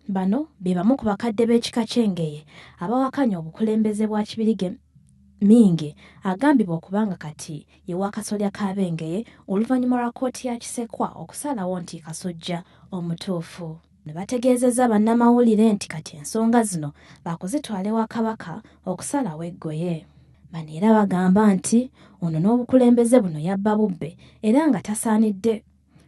Bano be bamu ku bakadde b'ekika ky'Engeye abawakanya obukulembeze bwa Kibirige Mingi agambibwa okubanga kati ye wa kasolya k'Abengeye oluvannyuma lwa kkooti ya Kisekwa okusalawo nti Kasujja omutuufu. Ne bategeezezza bannamawulire nti kati ensonga zino baakuzitwala ewa Kabaka okusalawo eggoye. Bano era bagamba nti ono n'obukulembeze buno yabba bubbe era nga tasaanidde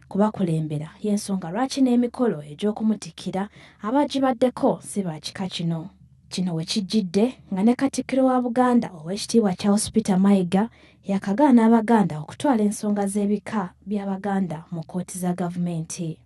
kubakulembera y'ensonga lwaki n'emikolo egy'okumutikkira abagibaddeko si ba kika kino. Kino we kijjidde nga ne Katikkiro wa Buganda Oweekitiibwa Charles Peter Mayiga yakagaana Abaganda okutwala ensonga z'ebika by'Abaganda mu kkooti za gavumenti.